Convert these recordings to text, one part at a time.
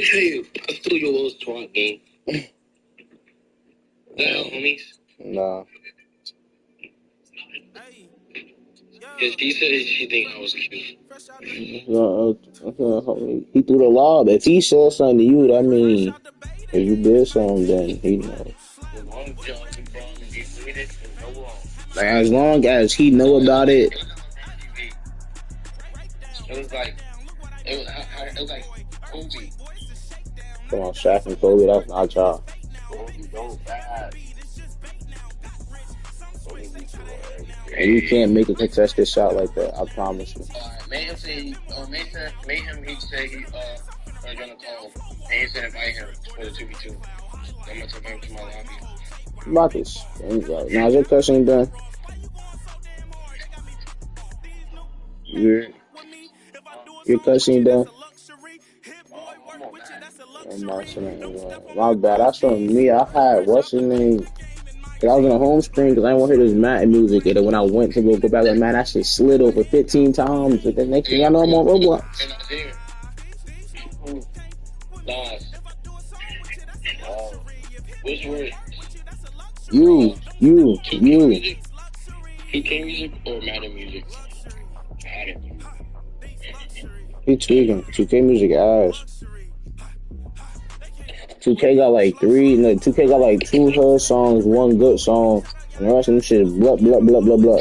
Hey, I stole your little twat game. That homies? Nah. Cause she said she think I was cute. He threw the lob. If he said something to you, that means if you did something, then he knows. As long as y'all be wrong and be related, there's no wrong. Like, as long as he know about it. It was like, it was like Kobe. Come on, Shaq and Kobe, that's not y'all. Kobe, don't bad. And you can't make a contested shot like that, I promise you. Mayhem said, Mayhem, he said he, are gonna call him. And he said invite him for the 2v2. I'm gonna take him to my lobby. About this. Now, is your cussing done? Your cussing done? My bad. That's on me. I had what's his name? Cause I was on the home screen because I didn't want to hear this Madden music. And then when I went to go back with Madden, that shit slid over 15 times. And the next thing I know, I'm on Roblox. Nice. Which word? You. 2K music or Madden music? Madden. He tweaking. 2K music ass. 2K got like 2K got like 2 hood songs, 1 good song, and the rest of them shit is blah blah blah blah blah.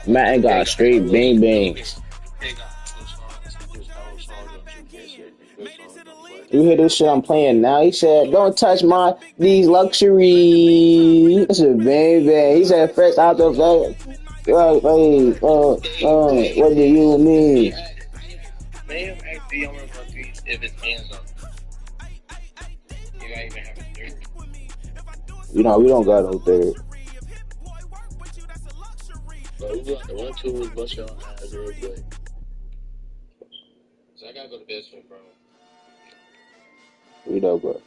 Madden got straight bang bang. You hear this shit I'm playing now? He said, "Don't touch these luxury." I said, "Bang bang." He said, "Fresh out the bag." What do you mean? Mayhem asked BBAmark if his hands up. You might even have a third. You know, we don't got no third. But we got the 1-2 was bust your ass real quick. So I gotta go to bed soon, bro. We know, bro.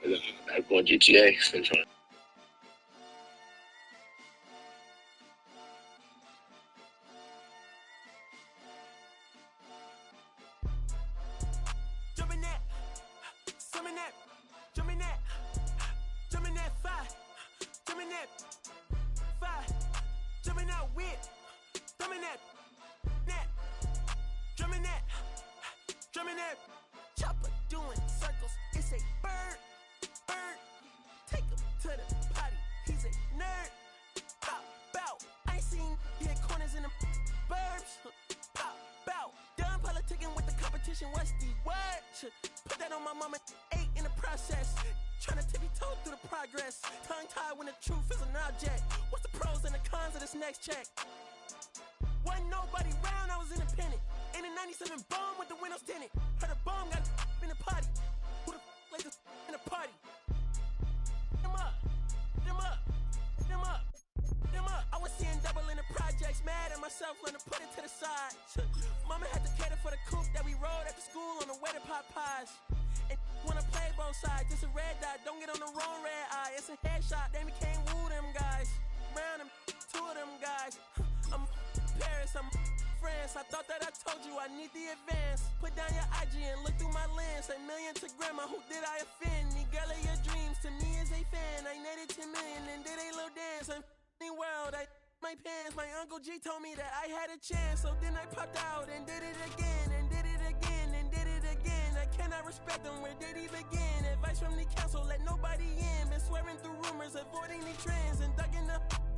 I'm going GTA. Sometime. Chopper doing circles, it's a bird. Take him to the potty, he's a nerd. Pop out, I ain't seen hit corners in the burbs. Pop out, done politicking with the competition, what's the word? Put that on my mama, 8 in the process. Tryna tippy-toe through the progress. Tongue-tied when the truth is an object. What's the pros and the cons of this next check? Wasn't nobody round, I was independent. In a 97 bomb with the windows tinted. Heard a bomb got in the potty. Who the like this in the party? Them up. I was seeing double in the projects, mad at myself, learn to put it to the side. Mama had to cater for the coupe that we rode after school on the way to pot pies. And wanna play both sides, it's a red dot, don't get on the wrong red eye. It's a headshot, they became woo them guys. Round them, 2 of them guys. I'm Paris, I'm France. I thought that I told you I need the advance. Put down your IG and look through my lens. A million to grandma, who did I offend? The girl of your dreams to me is a fan. I netted 10 million and did a little dance. I'm f***ing world, I my pants. My Uncle G told me that I had a chance. So then I popped out and did it again. And did it again and did it again. I cannot respect them, where did he begin? Advice from the council, let nobody in. Been swearing through rumors, avoiding the trends. And ducking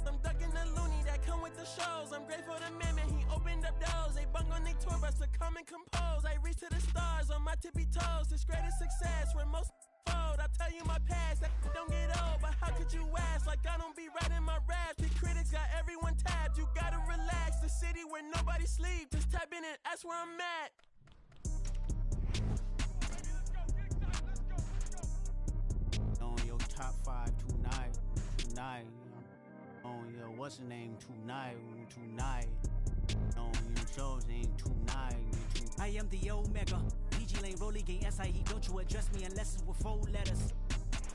I'm ducking the loony that come with the shows. I'm grateful to man, he opened up doors. They bung on their tour bus to come and compose. I reach to the stars on my tippy toes. This greatest success where most fold. I tell you my past, that don't get old. But how could you ask? Like I don't be writing my raps. The critics got everyone tabbed. You gotta relax. The city where nobody sleeps. Just tap in and that's where I'm at. On your top 5 tonight. On your what's the name tonight. On your shows name tonight. I am the Omega. PG Lane Rolling Game SIE. Don't you address me unless it's with 4 letters.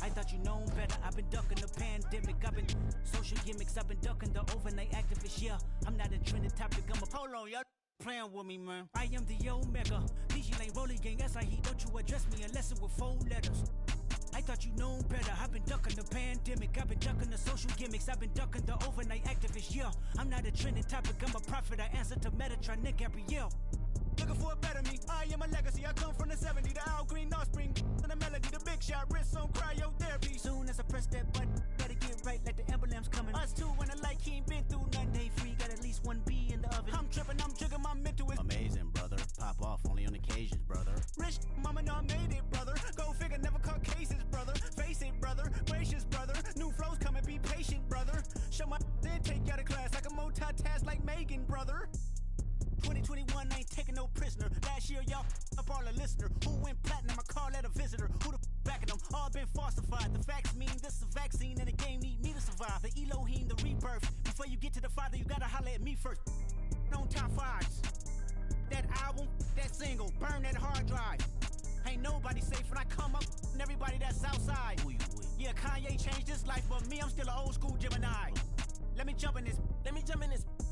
I thought you known better. I've been ducking the pandemic. I've been social gimmicks. I've been ducking the overnight activists. Yeah, I'm not a trending topic. I'm a hold on, y'all. Playing with me, man. I am the Omega. DJ Lane rolling gang, as I heat. Don't you address me unless it with 4 letters. I thought you known better. I've been ducking the pandemic. I've been ducking the social gimmicks. I've been ducking the overnight activists. Yeah, I'm not a trending topic. I'm a prophet. I answer to Metatron, Nick Gabrielle. Looking for a better me. I am a legacy. I come from the 70s. The Al Green offspring. And the melody, the big shot. Wrist on cryotherapy. Soon as I press that button, better get right like the emblem's coming. Us two when the light ain't been through nothing. Day free, got at least 1 B in the oven. I'm tripping, I'm jigging, my mental is amazing, brother. Pop off only on occasions, brother. Rich, mama know I made it, brother. Go figure, never caught cases, brother. Face it, brother. Gracious, brother. New flows coming, be patient, brother. Show my then take you out of class like a multitask like Megan, brother. 2021 ain't taking no prisoner. Last year, y'all up all a listener. Who went platinum? I call that a visitor. Who the backing them? All been falsified. The facts mean this is a vaccine and the game need me to survive. The Elohim, the rebirth. Before you get to the Father, you gotta holler at me first. On top 5s. That album, that single, burn that hard drive. Ain't nobody safe when I come up and everybody that's outside. Who you with? Yeah, Kanye changed his life, but me, I'm still an old school Gemini. Let me jump in this.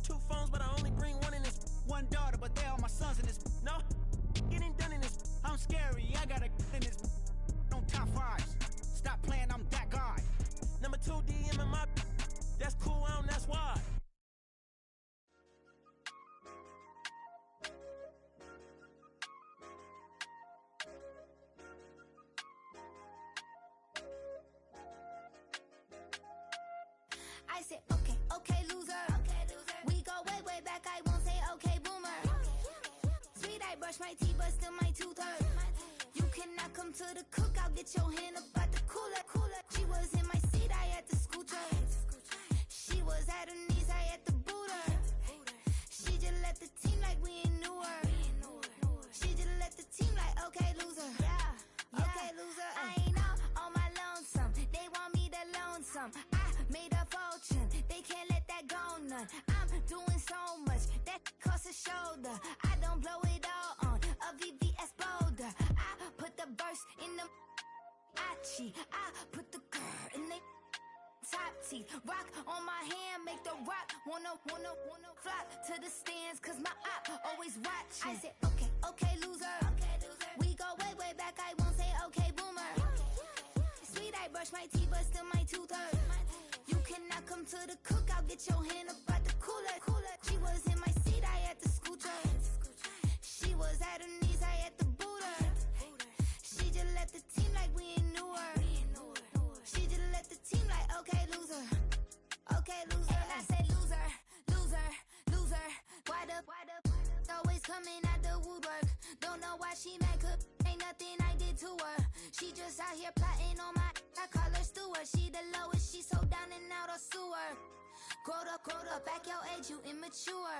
2 phones, but I only bring 1 in this. 1 daughter, but they all my sons in this. No, getting done in this. I'm scary, I got a in this. On top 5s. Stop playing, I'm that guy. Number 2 DM in my. That's cool, that's why. I said, okay, loser. We go way back, I won't say okay, boomer. Sweet, I brush my teeth, but still my tooth hurt. You cannot come to the cookout, get your hand up at the cooler. She was in my seat, I had to scoot her. She was at her knees, I had to boot her. She just left the team like we ain't knew her. She just left the team like, okay, loser. Yeah, okay, loser. I ain't out on my lonesome. They want me to loan some. I made a fortune. They can't let that go none. I'm doing so much that costs a shoulder. I don't blow it all on a VVS boulder. I put the verse in the Achi. I put the girl in the top teeth. Rock on my hand, make the rock wanna flock to the stands, cause my op always watching. I said, okay, loser. We go way back, I won't say okay, boomer. Sweet, I brush my teeth, but still my tooth hurt. You cannot come to the cookout, get your hand up at the cooler. She was in my seat, I had to scoot her. She was at her knees, I had to boot her. She just left the team like we ain't knew her. She just left the team like, okay, loser. Okay, loser. And I say loser. Why the always coming out the woodwork? Don't know why she mad, cause ain't nothing I did to her. She just out here plotting on my, I call her steward. She the lowest, she so down and out of sewer. Growed up, back your age, you immature.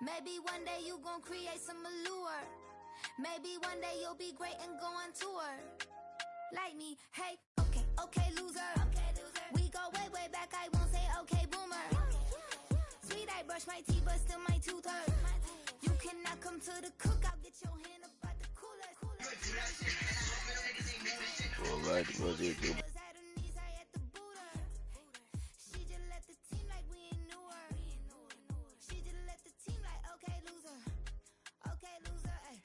Maybe one day you gon' create some allure. Maybe one day you'll be great and go on tour. Like me, hey, okay, loser. We go way back, I won't say okay, boomer. Sweet, I brush my teeth, but still my tooth hurt. You cannot come to the cookout, get your hand up at the cooler. All right, what you do? She just left the team like we ain't knew her. She just left the team like, okay, loser. Okay, loser, ay.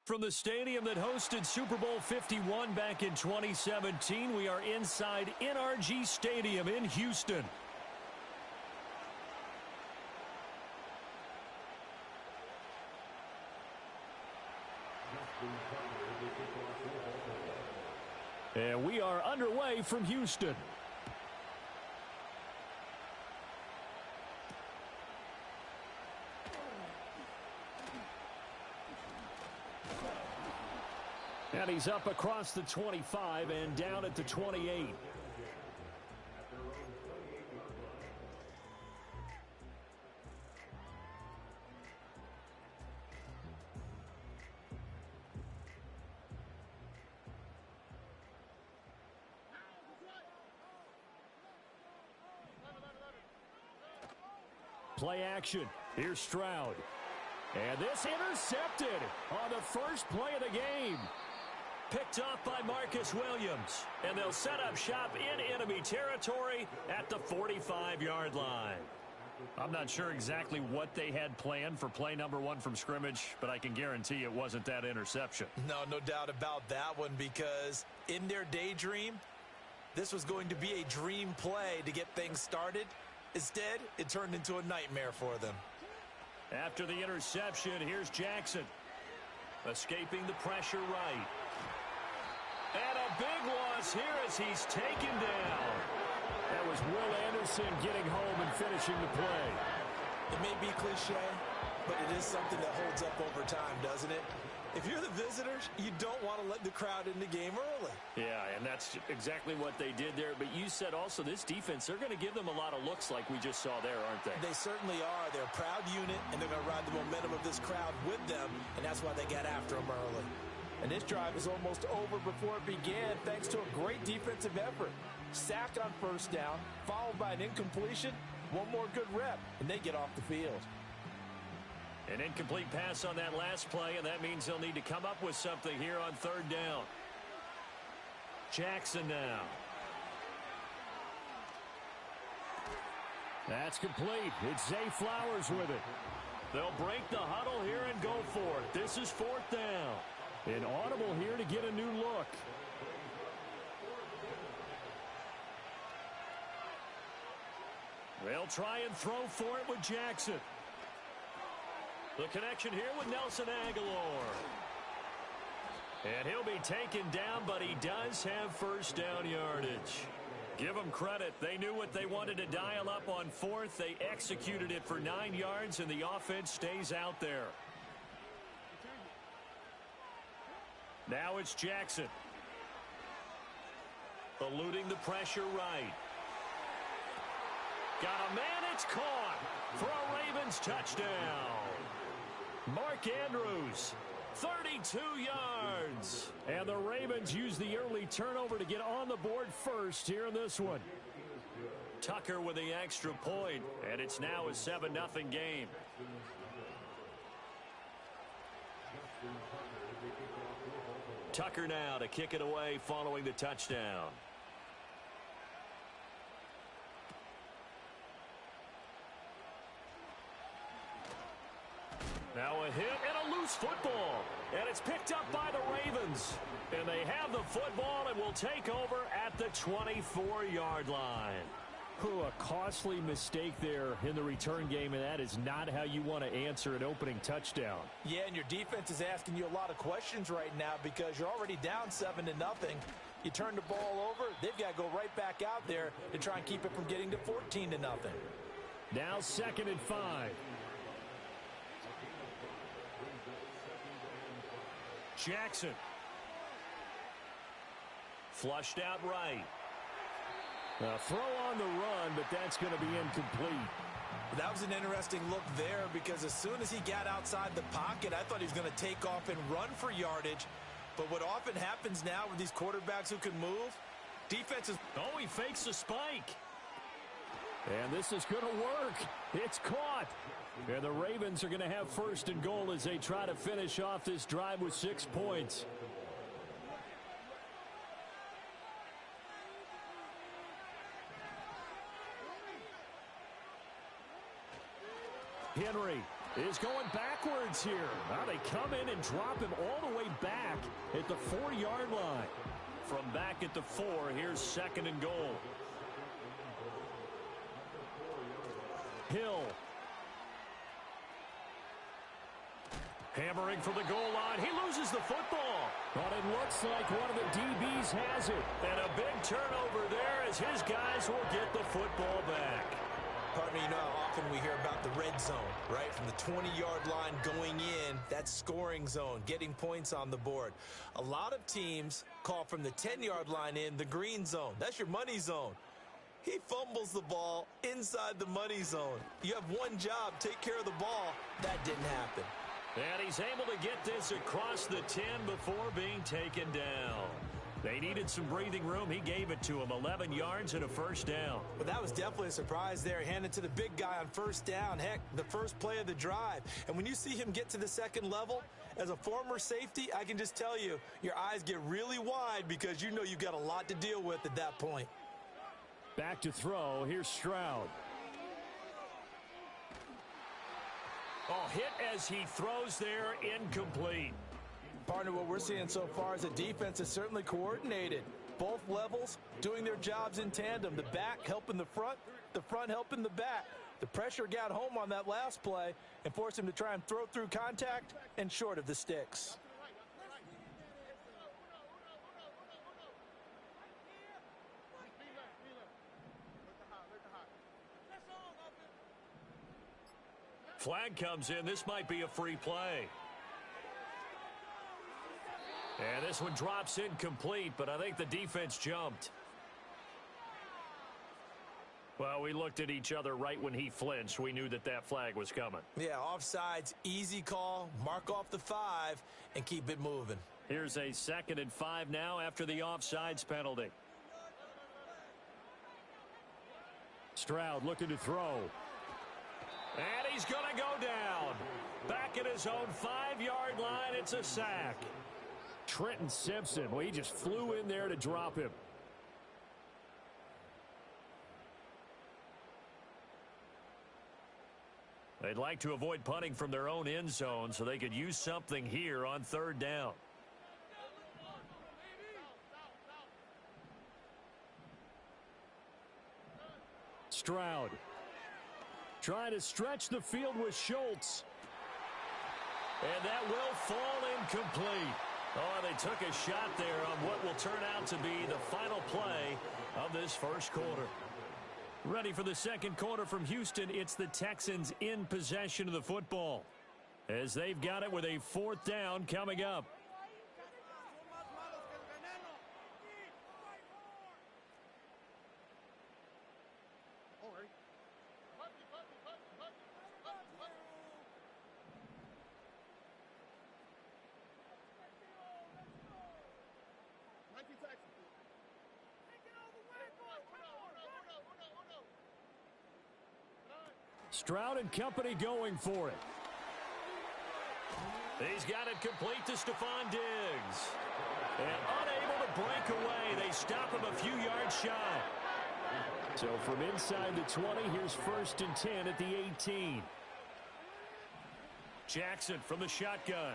From the stadium that hosted Super Bowl 51 back in 2017, we are inside NRG Stadium in Houston. And we are underway from Houston. And he's up across the 25 and down at the 28. Play action. Here's Stroud. And this intercepted on the first play of the game. Picked off by Marcus Williams. And they'll set up shop in enemy territory at the 45-yard line. I'm not sure exactly what they had planned for play number 1 from scrimmage, but I can guarantee it wasn't that interception. No doubt about that one, because in their daydream, this was going to be a dream play to get things started. Instead, it turned into a nightmare for them. After the interception, here's Jackson. Escaping the pressure right. And a big loss here as he's taken down. That was Will Anderson getting home and finishing the play. It may be cliche, but it is something that holds up over time, doesn't it? If you're the visitors, you don't want to let the crowd in the game early. Yeah, and that's exactly what they did there. But you said also this defense, they're going to give them a lot of looks like we just saw there, aren't they? They certainly are. They're a proud unit, and they're going to ride the momentum of this crowd with them, and that's why they got after them early. And this drive is almost over before it began thanks to a great defensive effort. Sack on first down, followed by an incompletion, one more good rep, and they get off the field. An incomplete pass on that last play, and that means they'll need to come up with something here on third down. Jackson now. That's complete. It's Zay Flowers with it. They'll break the huddle here and go for it. This is fourth down. An audible here to get a new look. They'll try and throw for it with Jackson. The connection here with Nelson Aguilar. And he'll be taken down, but he does have first down yardage. Give them credit. They knew what they wanted to dial up on fourth. They executed it for 9 yards, and the offense stays out there. Now it's Jackson. Eluding the pressure right. Got a man, it's caught for a Ravens touchdown. Mark Andrews, 32 yards. And the Ravens use the early turnover to get on the board first here in this one. Tucker with the extra point, and it's now a 7-0 game. Tucker now to kick it away following the touchdown. Now a hit and a loose football. And it's picked up by the Ravens. And they have the football and will take over at the 24-yard line. A costly mistake there in the return game, and that is not how you want to answer an opening touchdown. Yeah, and your defense is asking you a lot of questions right now because you're already down 7-0. You turn the ball over, they've got to go right back out there to try and keep it from getting to 14-0. Now 2nd and 5. Jackson. Flushed out right. A throw on the run, but that's going to be incomplete. That was an interesting look there because as soon as he got outside the pocket, I thought he was going to take off and run for yardage. But what often happens now with these quarterbacks who can move, defenses... Oh, he fakes a spike. And this is going to work. It's caught. And the Ravens are going to have first and goal as they try to finish off this drive with 6 points. Henry is going backwards here. Now they come in and drop him all the way back at the 4-yard line. From back at the 4, here's 2nd and goal. Hill. Hammering for the goal line. He loses the football. But it looks like one of the DBs has it. And a big turnover there as his guys will get the football back. Partner, you know how often we hear about the red zone, right? From the 20-yard line going in, that's scoring zone, getting points on the board. A lot of teams call from the 10-yard line in the green zone. That's your money zone. He fumbles the ball inside the money zone. You have one job, take care of the ball. That didn't happen. And he's able to get this across the 10 before being taken down. They needed some breathing room. He gave it to him, 11 yards and a first down. Well, that was definitely a surprise there. Handed to the big guy on first down. Heck, the first play of the drive. And when you see him get to the second level, as a former safety, I can just tell you, your eyes get really wide because you know you've got a lot to deal with at that point. Back to throw. Here's Stroud. Oh, hit as he throws there, incomplete. Partner, what we're seeing so far is the defense is certainly coordinated. Both levels doing their jobs in tandem. The back helping the front helping the back. The pressure got home on that last play and forced him to try and throw through contact and short of the sticks. Flag comes in. This might be a free play. And this one drops incomplete, but I think the defense jumped. Well, we looked at each other right when he flinched. We knew that that flag was coming. Yeah, offsides, easy call, mark off the 5, and keep it moving. Here's a 2nd and 5 now after the offsides penalty. Stroud looking to throw. And he's going to go down. Back at his own 5-yard line, it's a sack. Trenton Simpson, well, he just flew in there to drop him. They'd like to avoid punting from their own end zone so they could use something here on 3rd down. Stroud trying to stretch the field with Schultz. And that will fall incomplete. Oh, they took a shot there on what will turn out to be the final play of this first quarter. Ready for the second quarter from Houston. It's the Texans in possession of the football as they've got it with a 4th down coming up. Stroud and company going for it. He's got it complete to Stephon Diggs. And unable to break away. They stop him a few yards shy. So from inside the 20, here's 1st and 10 at the 18. Jackson from the shotgun.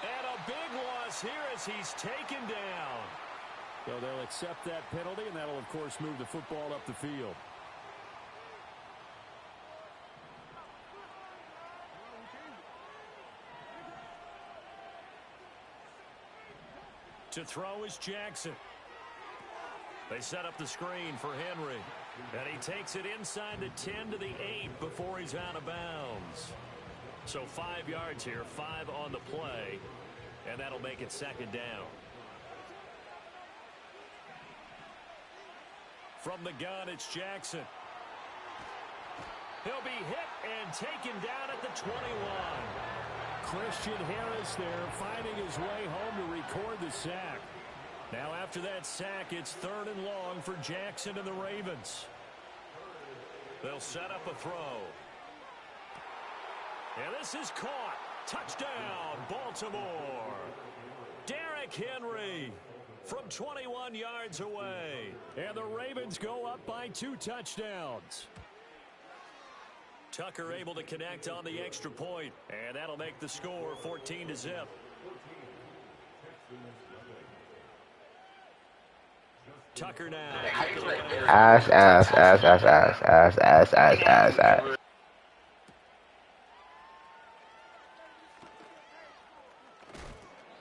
And a big loss here as he's taken down. So they'll accept that penalty, and that'll, of course, move the football up the field. To throw is Jackson. They set up the screen for Henry. And he takes it inside the 10 to the 8 before he's out of bounds. So 5 yards here, 5 on the play. And that'll make it 2nd down. From the gun, it's Jackson. He'll be hit and taken down at the 21. Christian Harris there finding his way home to record the sack. Now after that sack, it's 3rd and long for Jackson and the Ravens. They'll set up a throw. And this is caught. Touchdown, Baltimore. Derrick Henry from 21 yards away. And the Ravens go up by 2 touchdowns. Tucker able to connect on the extra point, and that'll make the score 14-0. Tucker now. Ass.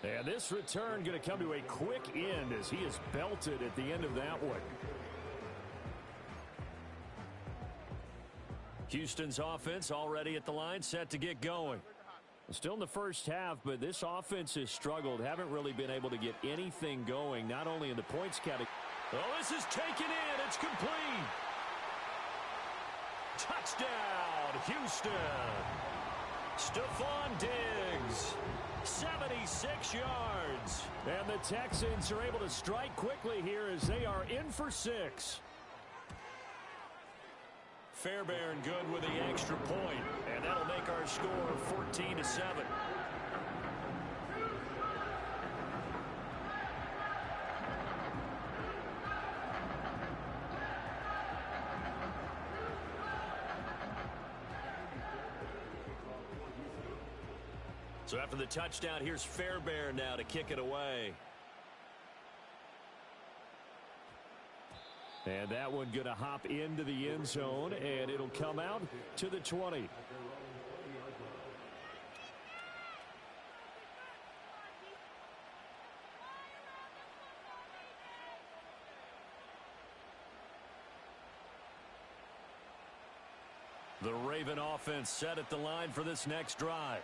And this return going to come to a quick end as he is belted at the end of that one. Houston's offense already at the line, set to get going. Still in the first half, but this offense has struggled. Haven't really been able to get anything going, not only in the points category. Oh, this is taken in. It's complete. Touchdown, Houston. Stephon Diggs, 76 yards. And the Texans are able to strike quickly here as they are in for 6. Fairbairn good with the extra point, and that'll make our score 14-7. So after the touchdown, here's Fairbairn now to kick it away. And that one going to hop into the end zone, and it'll come out to the 20. The Raven offense set at the line for this next drive.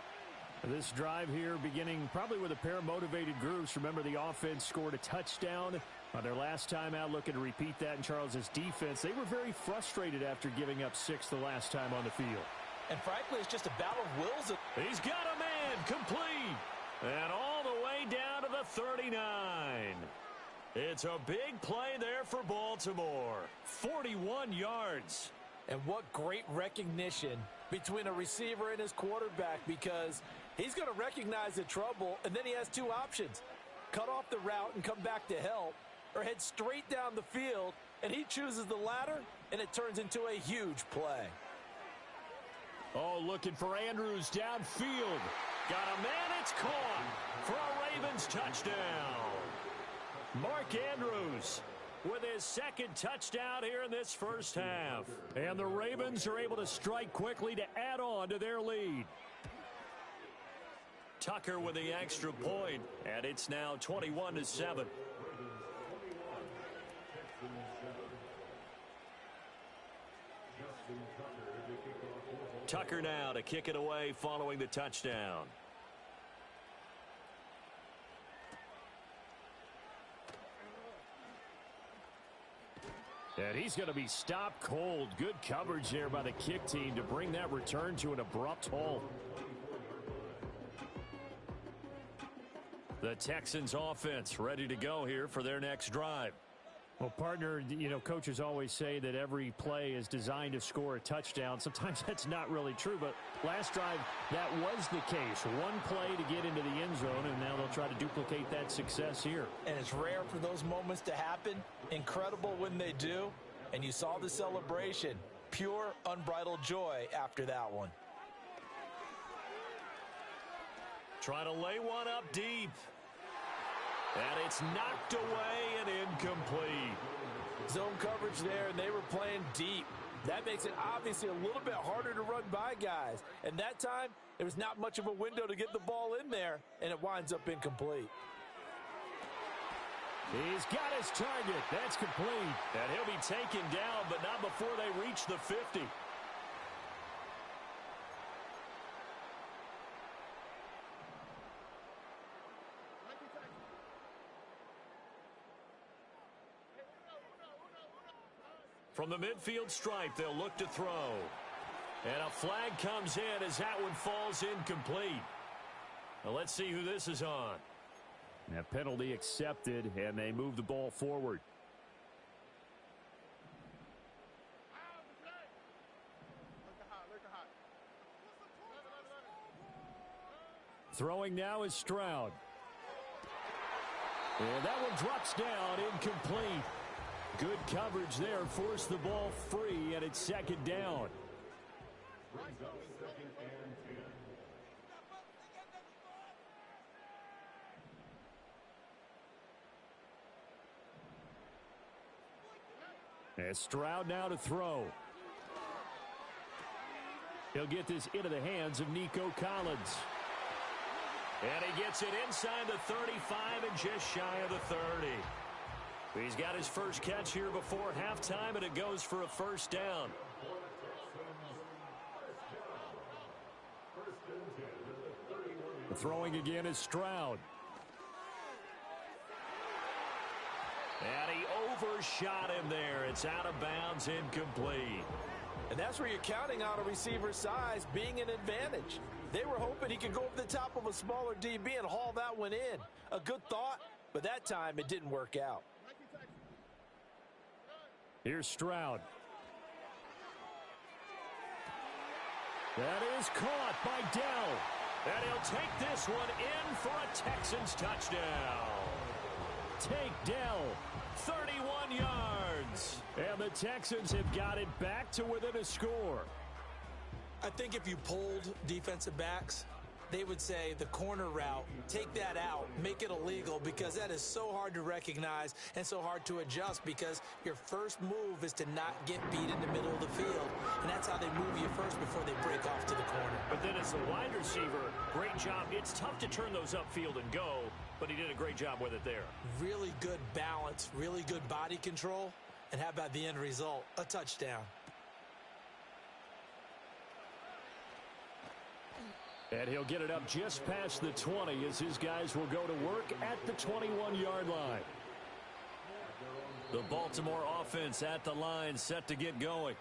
This drive here beginning probably with a pair of motivated groups. Remember, the offense scored a touchdown on their last time out, looking to repeat that in Charles's defense. They were very frustrated after giving up 6 the last time on the field. And frankly, it's just a battle of wills. He's got a man complete. And all the way down to the 39. It's a big play there for Baltimore. 41 yards. And what great recognition between a receiver and his quarterback, because he's going to recognize the trouble, and then he has 2 options. Cut off the route and come back to help, or head straight down the field, and he chooses the latter, and it turns into a huge play. Oh, looking for Andrews downfield. Got a man, it's caught for a Ravens touchdown. Mark Andrews with his second touchdown here in this first half. And the Ravens are able to strike quickly to add on to their lead. Tucker with the extra point, and it's now 21-7. Tucker now to kick it away following the touchdown. And he's going to be stopped cold. Good coverage there by the kick team to bring that return to an abrupt halt. The Texans offense ready to go here for their next drive. Well, partner, you know, coaches always say that every play is designed to score a touchdown. Sometimes that's not really true, but last drive, that was the case. One play to get into the end zone, and now they'll try to duplicate that success here. And it's rare for those moments to happen. Incredible when they do. And you saw the celebration. Pure, unbridled joy after that one. Trying to lay one up deep. And it's knocked away and incomplete. Zone coverage there, and they were playing deep. That makes it obviously a little bit harder to run by guys. And that time, there was not much of a window to get the ball in there, and it winds up incomplete. He's got his target. That's complete. And he'll be taken down, but not before they reach the 50. From the midfield stripe, they'll look to throw. And a flag comes in as that one falls incomplete. Now let's see who this is on. That penalty accepted, and they move the ball forward. Throwing now is Stroud. And that one drops down, incomplete. Good coverage there, forced the ball free, and it's second down. And Stroud now to throw. He'll get this into the hands of Nico Collins. And he gets it inside the 35 and just shy of the 30. He's got his first catch here before halftime, and it goes for a first down. Throwing again is Stroud. And he overshot him there. It's out of bounds, incomplete. And that's where you're counting on a receiver's size being an advantage. They were hoping he could go over the top of a smaller DB and haul that one in. A good thought, but that time it didn't work out. Here's Stroud. That is caught by Dell. And he'll take this one in for a Texans touchdown. Take Dell, 31 yards. And the Texans have got it back to within a score. I think if you polled defensive backs, they would say the corner route, take that out, make it illegal, because that is so hard to recognize and so hard to adjust, because your first move is to not get beat in the middle of the field. And that's how they move you first before they break off to the corner. But then as the wide receiver, great job. It's tough to turn those upfield and go, but he did a great job with it there. Really good balance, really good body control. And how about the end result? A touchdown. And he'll get it up just past the 20 as his guys will go to work at the 21-yard line. The Baltimore offense at the line, set to get going.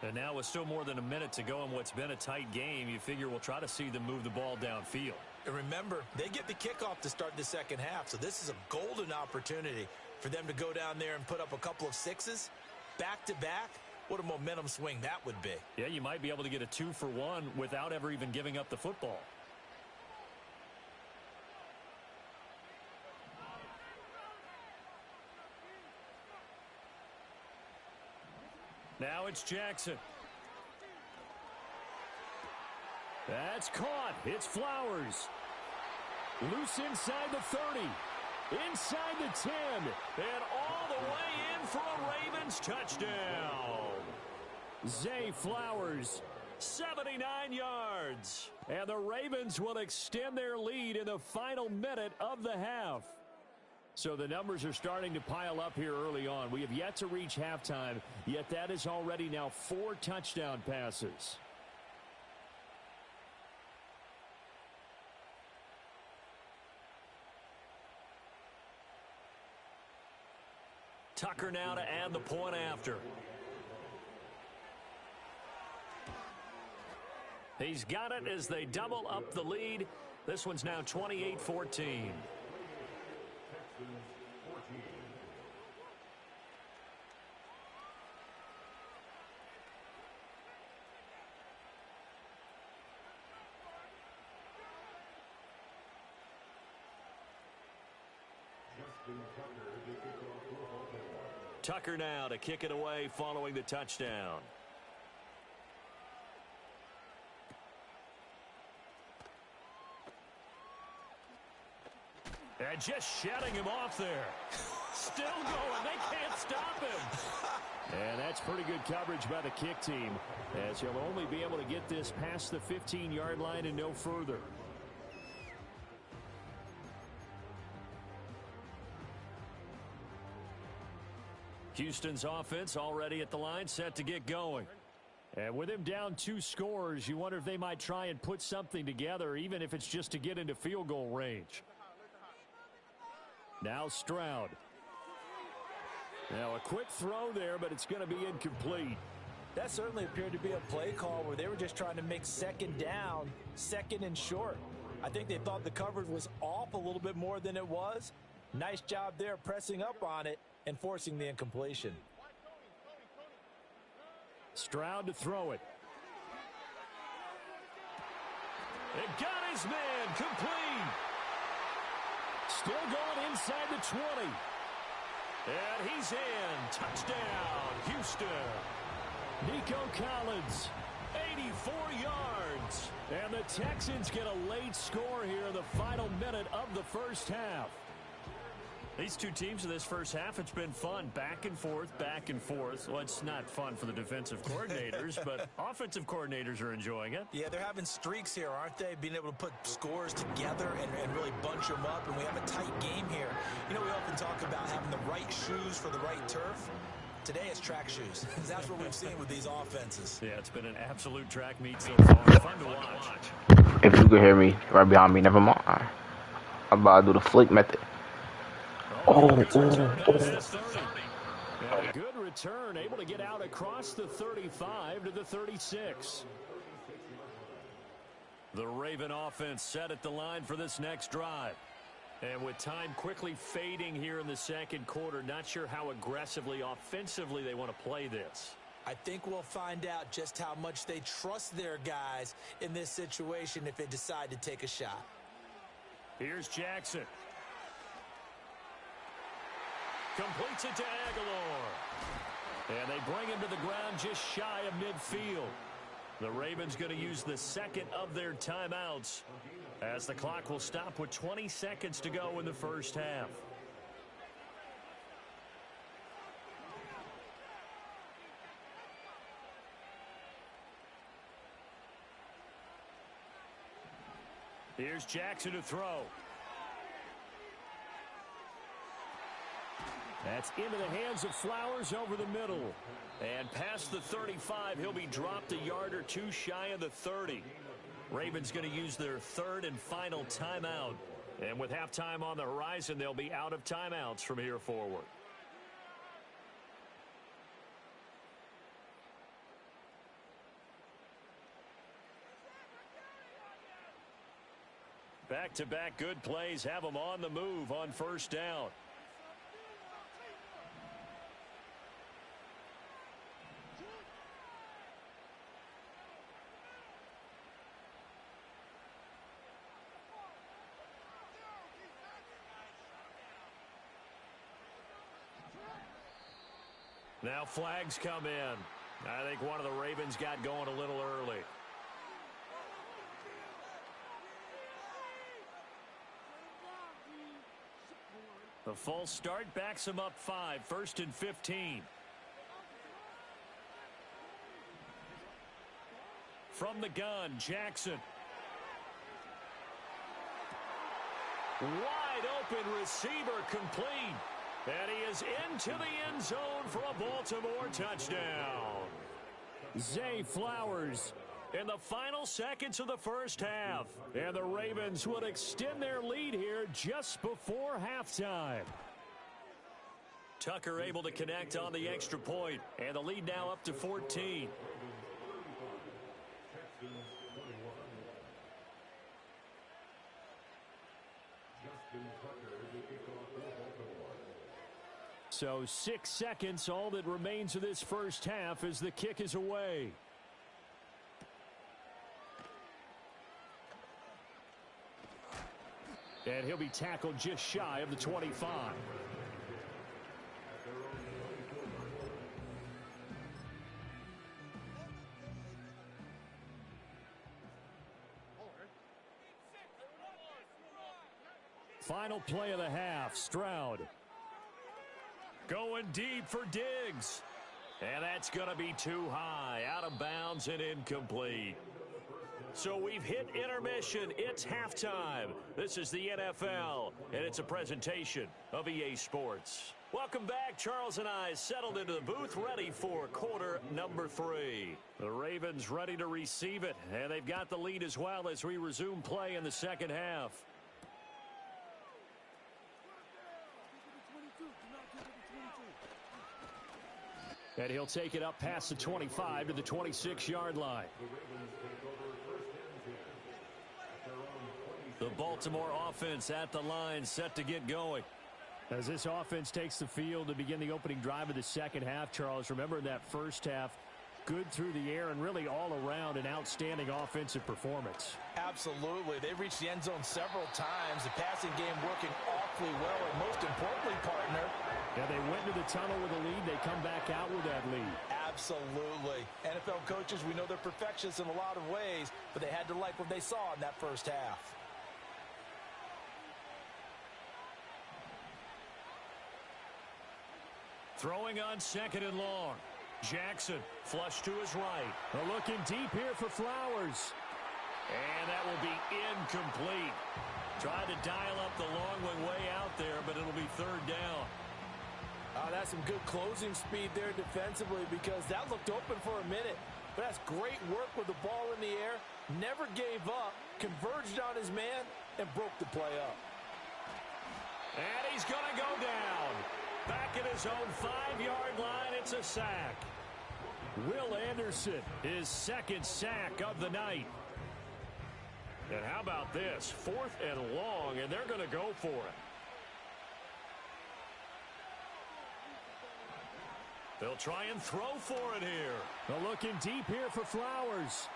And now with still more than a minute to go in what's been a tight game, you figure we'll try to see them move the ball downfield. And remember, they get the kickoff to start the second half, so this is a golden opportunity for them to go down there and put up a couple of sixes back-to-back. What a momentum swing that would be. Yeah, you might be able to get a 2-for-1 without ever even giving up the football. Now it's Jackson. That's caught. It's Flowers. Loose inside the 30. Inside the 10. And all the way in for a Ravens touchdown. Zay Flowers, 79 yards. And the Ravens will extend their lead in the final minute of the half. So the numbers are starting to pile up here early on. We have yet to reach halftime, yet that is already now 4 touchdown passes. Tucker now to add the point after. He's got it as they double up the lead. This one's now 28-14. Tucker now to kick it away following the touchdown. And just shutting him off there. Still going. They can't stop him. And that's pretty good coverage by the kick team, as he'll only be able to get this past the 15-yard line and no further. Houston's offense already at the line, set to get going. And with him down 2 scores, you wonder if they might try and put something together, even if it's just to get into field goal range. Now Stroud. Now a quick throw there, but it's going to be incomplete. That certainly appeared to be a play call where they were just trying to make second down, second and short. I think they thought the coverage was off a little bit more than it was. Nice job there pressing up on it and forcing the incompletion. Stroud to throw it. It got his man complete. Still going inside the 20. And he's in. Touchdown, Houston. Nico Collins, 84 yards. And the Texans get a late score here in the final minute of the first half. These two teams in this first half, it's been fun. Back and forth, back and forth. Well, it's not fun for the defensive coordinators, but offensive coordinators are enjoying it. Yeah, they're having streaks here, aren't they? Being able to put scores together and really bunch them up, and we have a tight game here. You know, we often talk about having the right shoes for the right turf. Today it's track shoes. That's what we've seen with these offenses. Yeah, it's been an absolute track meet so far. Fun to watch. If you could hear me right behind me, never mind. I'm about to do the flick method. Oh. And a good return, able to get out across the 35 to the 36. The Raven offense set at the line for this next drive. And with time quickly fading here in the second quarter, not sure how aggressively, offensively they want to play this. I think we'll find out just how much they trust their guys in this situation if they decide to take a shot. Here's Jackson. Completes it to Aguilar. And they bring him to the ground just shy of midfield. The Ravens going to use the second of their timeouts as the clock will stop with 20 seconds to go in the first half. Here's Jackson to throw. That's into the hands of Flowers over the middle. And past the 35, he'll be dropped a yard or two shy of the 30. Ravens going to use their third and final timeout. And with halftime on the horizon, they'll be out of timeouts from here forward. Back-to-back good plays have them on the move on first down. Now flags come in. I think one of the Ravens got going a little early. The false start backs him up 5, 1st and 15. From the gun, Jackson. Wide open receiver complete. And he is into the end zone for a Baltimore touchdown. Zay Flowers in the final seconds of the first half. And the Ravens would extend their lead here just before halftime. Tucker able to connect on the extra point. And the lead now up to 14. So 6 seconds, all that remains of this first half as the kick is away. And he'll be tackled just shy of the 25. Final play of the half, Stroud. Going deep for Diggs. And that's going to be too high. Out of bounds and incomplete. So we've hit intermission. It's halftime. This is the NFL, and it's a presentation of EA Sports. Welcome back. Charles and I settled into the booth, ready for quarter number 3. The Ravens ready to receive it, and they've got the lead as well as we resume play in the second half. And he'll take it up past the 25 to the 26-yard line. The Baltimore offense at the line, set to get going. As this offense takes the field to begin the opening drive of the second half, Charles, remember in that first half, good through the air and really all around an outstanding offensive performance. Absolutely. They reached the end zone several times. The passing game working awfully well, and most importantly, partner, yeah, they went into the tunnel with a lead. They come back out with that lead. Absolutely. NFL coaches, we know they're perfectionists in a lot of ways, but they had to like what they saw in that first half. Throwing on second and long. Jackson flush to his right. They're looking deep here for Flowers. And that will be incomplete. Tried to dial up the long one way out there, but it'll be third down. That's some good closing speed there defensively, because that looked open for a minute. That's great work with the ball in the air. Never gave up, converged on his man, and broke the play up. And he's going to go down. Back at his own 5-yard line, it's a sack. Will Anderson, his second sack of the night. And how about this? 4th and long, and they're going to go for it. They'll try and throw for it here. They're looking deep here for Flowers.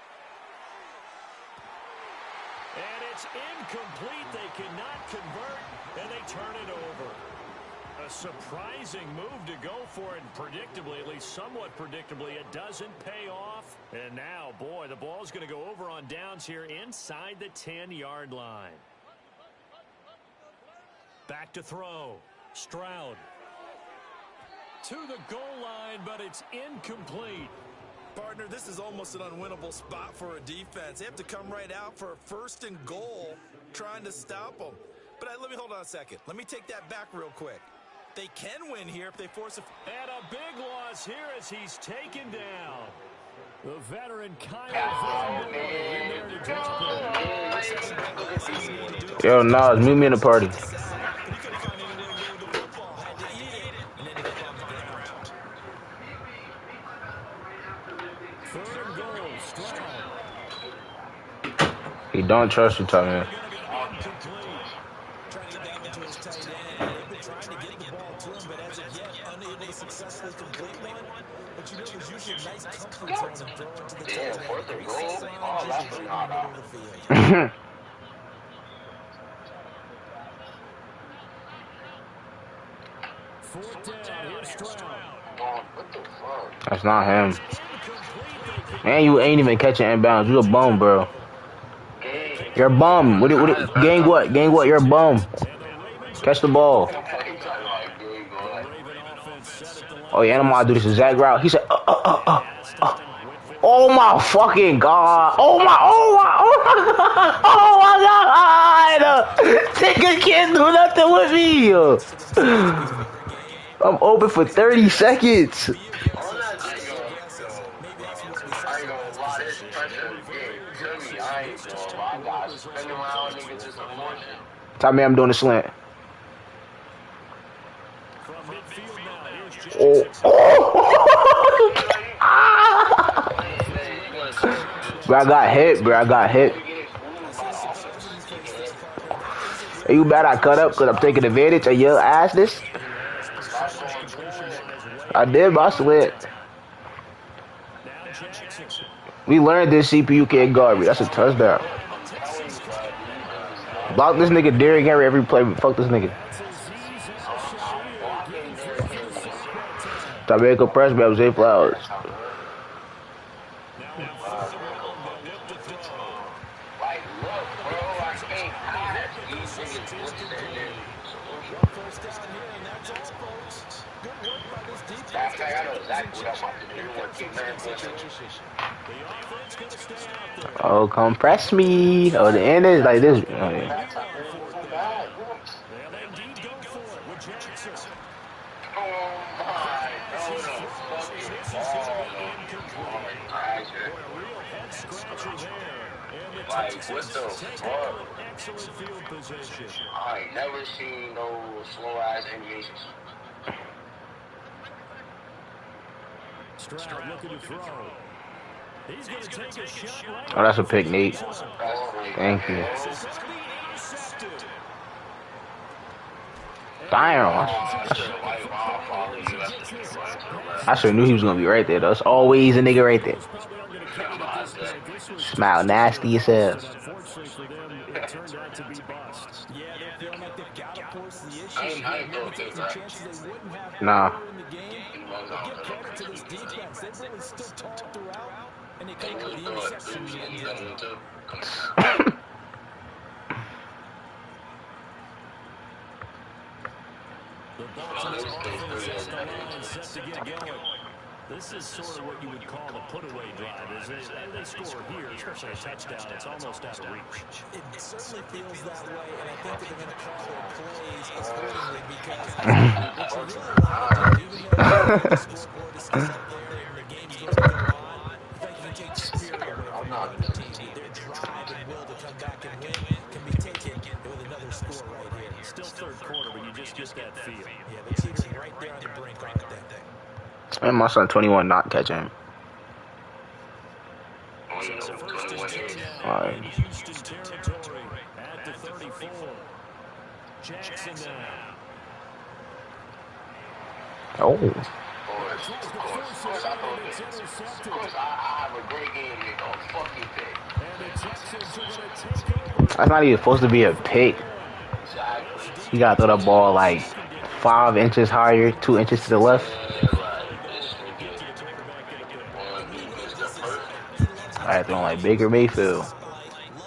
And it's incomplete. They cannot convert, and they turn it over. A surprising move to go for it, and predictably, at least somewhat predictably, it doesn't pay off. And now, boy, the ball's going to go over on downs here inside the 10-yard line. Back to throw. Stroud. To the goal line, but it's incomplete. Partner, this is almost an unwinnable spot for a defense. They have to come right out for a 1st and goal, trying to stop them. But let me hold on a second. Let me take that back real quick. They can win here if they force a... And a big loss here as he's taken down. The veteran Kyle Yo, Nas, meet me in the party. He don't trust you, Tommy. Damn, 4th and goal? Oh, that's not out. What the fuck? That's not him. Man, you ain't even catching inbounds. You a bum, bro. You're a bum. Gang what? Gang what? You're a bum. Catch the ball. Oh, yeah, I'm gonna do this exact route. He said, oh my fucking god. Oh my god. Nigga can't do nothing with me. I'm open for 30 seconds. Tommy, I'm doing a slant. Bro, I got hit, bro. I got hit. Are you bad I cut up because I'm taking advantage of your assness? I did, but I slid. We learned this CPU can't guard me. That's a touchdown. Block this nigga Derrick Henry every play. Fuck this nigga. Jamaica press me up Zay Flowers. Oh, come press me. Oh, the end is like this. Oh, yeah. Like, what the fuck? I ain't never seen no slow-ass animations. Stroud looking to throw. He's going to take a shot right. Oh, that's a pick, Nate. Thank you. Damn. I sure knew he was going to be right there, though. It's always a nigga right there. Smile nasty as hell. Nah. This is sort of what you would call a put-away drive. As they score here, especially a touchdown, it's almost out of reach. It certainly feels that way, and I think that they're going to call their plays accordingly because what you really want to do, even though the scoreboard is still up there and the game's going to go on, if I can right there on the brink, aren't they? And my son 21 not catching him. So first and 10 now Alright. in Houston territory at the 34. Jackson now. Oh. Of course, I have a great game, nigga. Oh, fuck you, pick. And the Texans are going to take over. That's not even supposed to be a pick. Exactly. You gotta throw the ball like 5 inches higher, 2 inches to the left. I had throwing like Baker Mayfield. Loves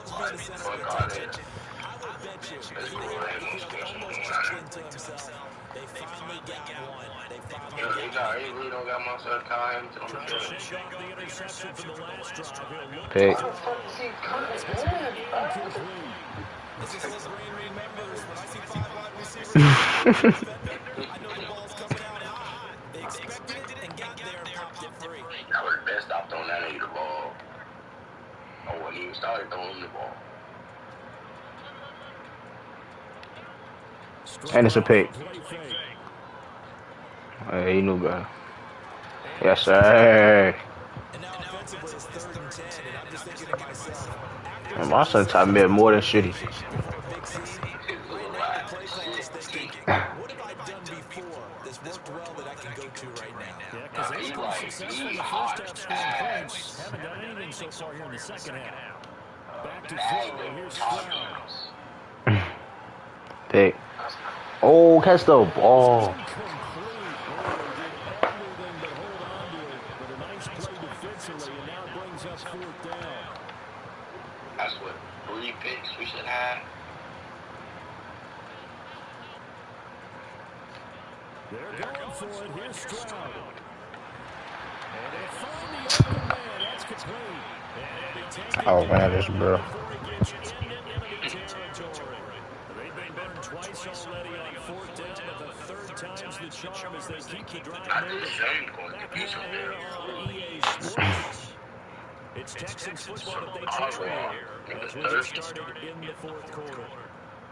being the center of attention. I would bet you if he didn't almost chuckling to himself, they finally got one. They finally got one. He really don't got much time to Trying to shake off the interception from the last drive. He'll look Pick. This is what Green remembers. When I see 5 wide receivers and a defender, I know the ball's coming out high. They expected it and got there and popped it free. That was the best stop throwing that nigga the ball. I wouldn't even started throwing the ball. And it's a pick. Hey, he knew better. Yes, sir. And now offensively it's 3rd and 10, and I'm just thinking to myself, And my son taught me more than shitty. before a big season, right now the play call is thinking, what have I done before that's worked well that I can go to right now? Yeah, because they've been successful in the first half scoring points. Haven't done anything so far here in the second half. Back to throw. Here's Stroud. Pick. Oh, catch the ball. That's what 3 picks we should have. They're going for it. Here's Stroud. And they find the open man. That's complete. And they take it Oh, man, this bro. before he gets into enemy territory. They've been burned twice already on 4th down, but the 3rd time's the charm as they keep the drive moving. Back now here on EA Sports. It's Texans football that they trail here as we get started in the 4th quarter.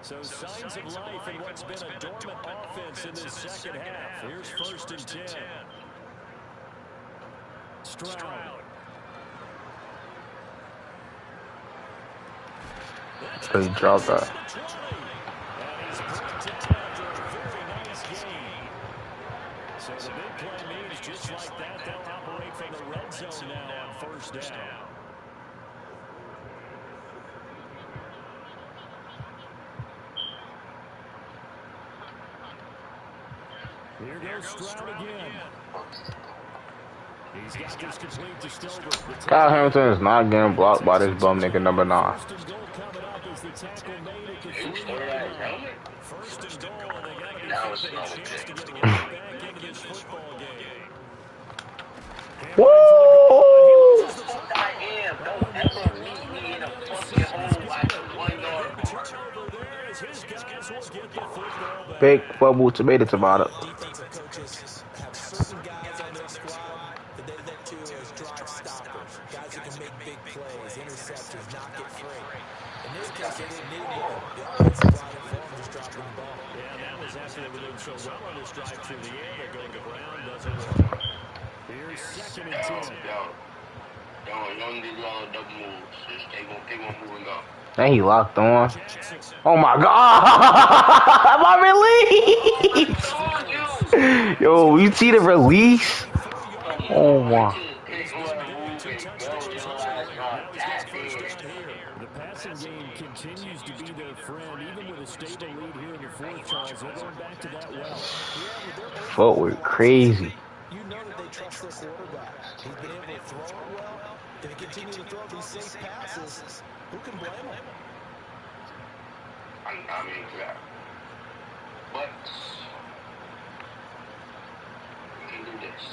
So signs of life in what's been a dormant offense in this second half. Here's 1st and 10. Stroud. So he dropped that. And he's brought down after a very nice game. So the big play means just like that, they'll operate from the red zone now on 1st down. Here goes Stroud again. He's got this complete to Stover. Kyle Hamilton is not getting blocked by this bum nigga number 9. First and goal coming up as the tackle made at the 3-yard line. First and goal, and they got to be thinking a chance to get right back into this football game. Woo! Don't ever meet me in a fucking hole like 1 yard. Turnover there as his guys will get the football back. Big fumble, tomato. Defensive coaches have certain guys on their squad that they look to as drive stoppers, guys who can make big plays, interceptors, knock it free. In this case, they didn't need one. The offensive line and form just dropping the ball. Yeah, that was after they were doing so well on this drive through the air. They go to the ground, doesn't work. Here's 2nd and 10. Yo, young nigga on double moves. Just they gonna move and go. And he locked on. Oh my god! My release! Yo, you see the release? Oh my. The passing game continues to be their friend, even with a stable lead here in the 4th, Charles. They're going back to that well. Footwork crazy. You know that they trust their quarterback. He's been able to throw it well. If he continues to throw these safe passes, who can blame him? I mean, yeah. But we can do this.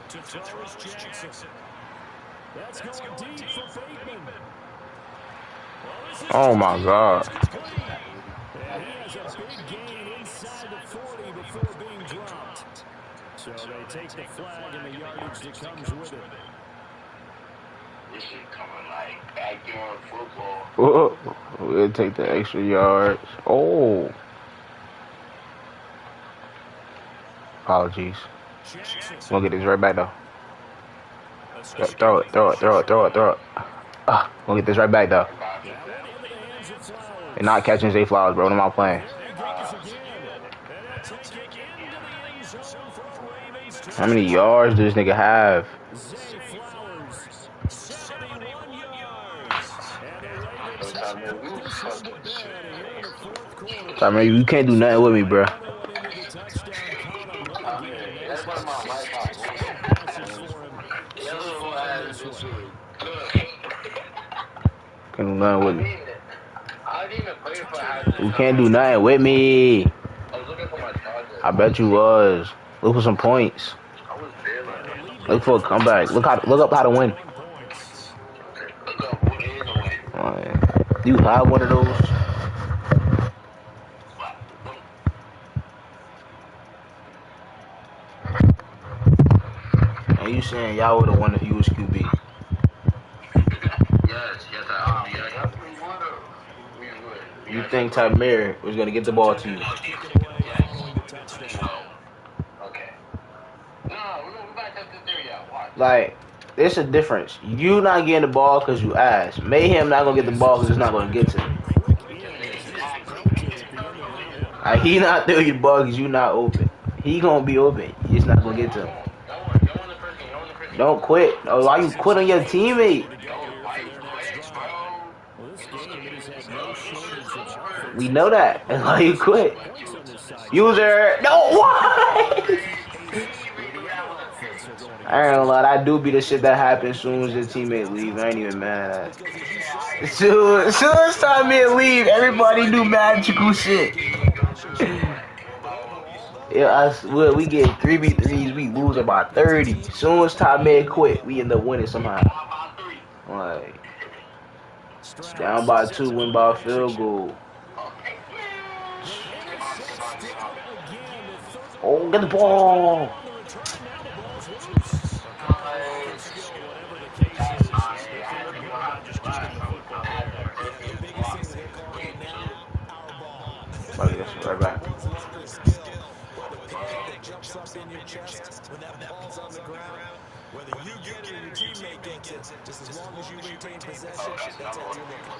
To throw is Jackson. That's going deep for Bateman. Oh my god. And he has a big gain inside the 40 before being dropped. So they take the flag and the yardage that comes with it. This shit coming like backyard football. We'll take the extra yards. Oh. Apologies. We'll get this right back though. Throw it. We'll get this right back though. They're not catching Zay Flowers, bro. What am I playing? How many yards does this nigga have? Sorry, man, you can't do nothing with me, bro. That's one of my lifetime Can't do nothing with me. I didn't even play for half. You can't do nothing with me. I was looking for my charger. I bet you was. Look for some points. I was barely. Look for a comeback. Look up how to win. Look up what is a win. Do you have one of those? And you saying y'all would have won if you was QB? Yes, You think Tamir was gonna get the ball to you? Okay. No, we're back up to theory out. Watch. Like, there's a difference. You not getting the ball because you asked. Mayhem not gonna get the ball because it's not gonna get to him. Like, he not throwing you the ball because you not open. He gonna be open. You just not gonna get to him. Don't quit. Oh, why you quit on your teammate? We know that. That's why you quit. User. No, why? I ain't gonna lie, that do be the shit that happens as soon as your teammate leave. I ain't even mad at that. As soon as teammate leave, everybody do magical shit. Yeah, we get 3v3s, we lose about 30. As soon as teammate quit, we end up winning somehow. Like, down by 2, win by a field goal. Oh, get the ball. Right back. Jumps up in your chest when that ball's on the ground. Whether you get it or your teammate gets it, just as long as you maintain possession, that's all you're looking for.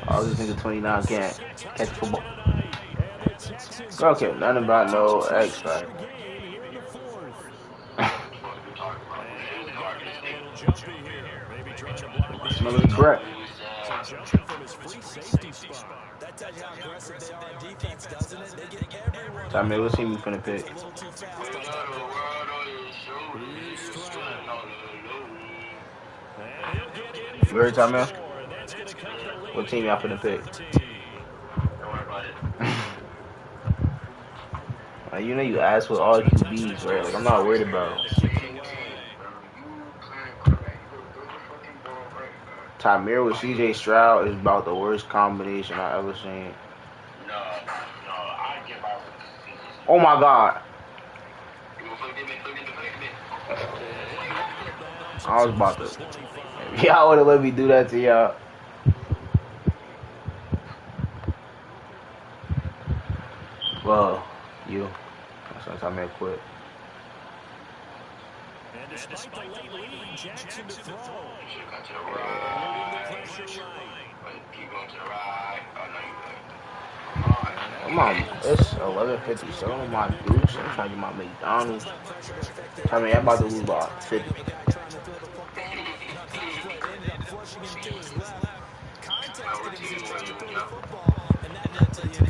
Oh, this nigga 29 can't catch football. Okay, nothing about no X factor. Smell his breath. That tells you how aggressive they are on defense, doesn't it? They get everyone. Time me, what team you finna pick? You heard time, man? What team y'all finna pick? Like, you know you asked for all QBs, right? Like, I'm not worried about it. Tamir with CJ Stroud is about the worst combination I ever seen. No, I get my. Oh my God! I was about to. Y'all would have let me do that to y'all. Well, you. That's why Tamir quit. And despite the late lead, Jackson to throw. Keep going to the right. Come on, it's 11:57 on my Dukes. I'm trying to get my McDonald's. I mean, I'm about to lose by 50.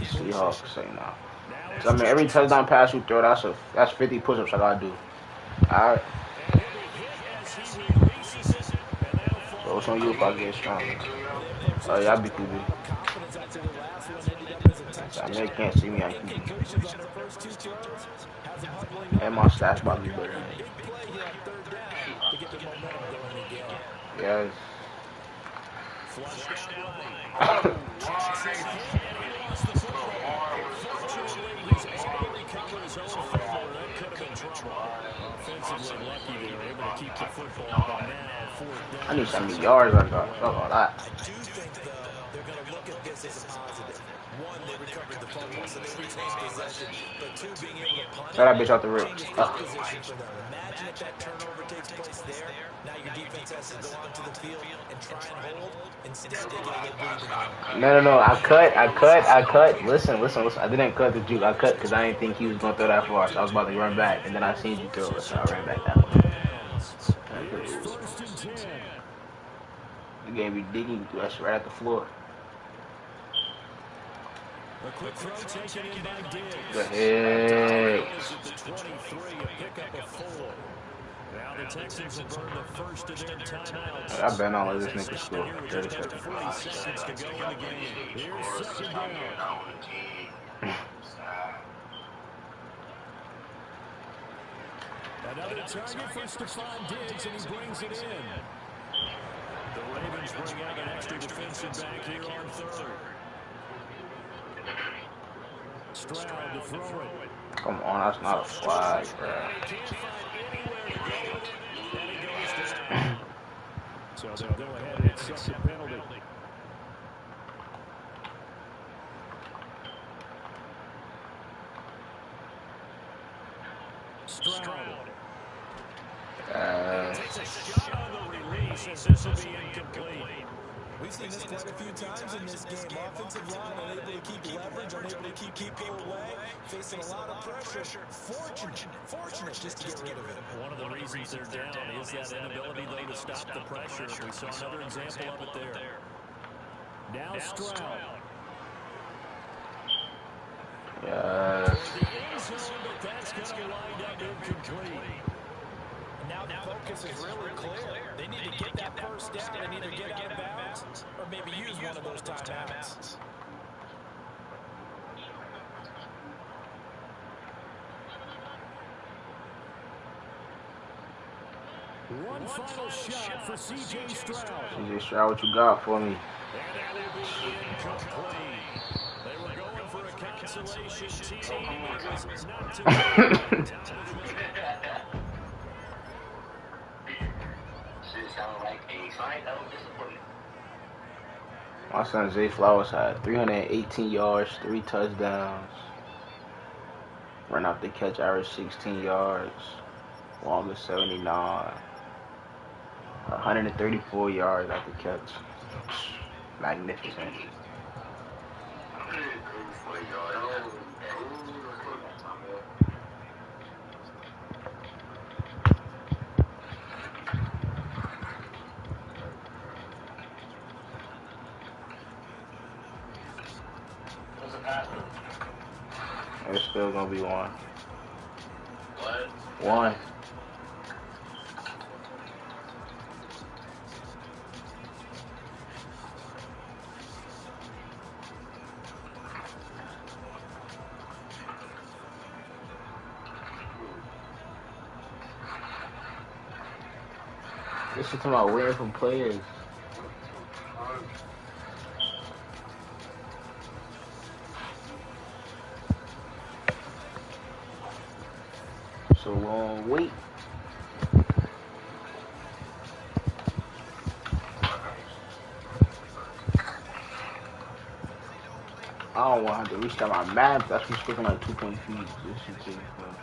Seahawks say nah. So, I mean, every touchdown pass you throw, that's 50 push-ups I gotta do. Alright. So it's on you if I get stronger. Oh, yeah, I'll be QB. I mean, they can't see me on QB. And my stats about to be better than me. Yes. I I need 70 yards. I got. Fuck all that. I do think, though, they're going to look at this as a positive. One, they recovered the fumble, so they retained possession. But two, being able to punt Throw it that bitch out the rip. changes field position for them. Imagine if that turnover takes place there. Now your defense has to go onto the field and try and hold. Instead, they get a little breathing room. No. I cut. Listen. I didn't cut the juke. I cut because I didn't think he was gonna throw that far. So I was about to run back, and then I seen you throw it, so I ran back that way. It's 1st and 10. The game be digging you through that shit right at the floor. A quick throw taken in by Diggs. Go ahead. At the 23, a pickup of 4. Now the Texans will burn the first of their timeouts. I bet not let this nigga score. Here with just under 40 seconds to go in the game. Here's 2nd down. Another target for Stephon Diggs, and he brings it in. The Ravens bring out an extra defensive back here on 3rd. Stroud to throw it. Come on, that's not a flag, bro. So they'll go ahead and accept the penalty. Stroud. Takes a shot on the release, and this will be incomplete. We've seen this quite a few times in this game. Offensive line unable to keep leverage, unable to keep people away, facing a lot of pressure. Fortunate just to get rid of it. One of the reasons they're down is that inability, though, to stop the pressure. We saw another example of it there. Now Stroud. Yes. The end zone, but that's going to wind up incomplete. Now the focus is really clear. They need to get that first down and either get out of bounds or maybe use one of those timeouts. One final shot for C.J. Stroud. CJ Stroud, what you got for me? And that will be incomplete. They were going for a consolation TD. It was not to be. My son Zay Flowers had 318 yards, 3 touchdowns. Run out the catch, average 16 yards. Longest 79. 134 yards at the catch. Magnificent. It's still gonna be one. What? One. This is talking about waiting for players. So long wait. I don't want to have to reach down my map. That's just looking like 2-point feeds. This shit taking fun.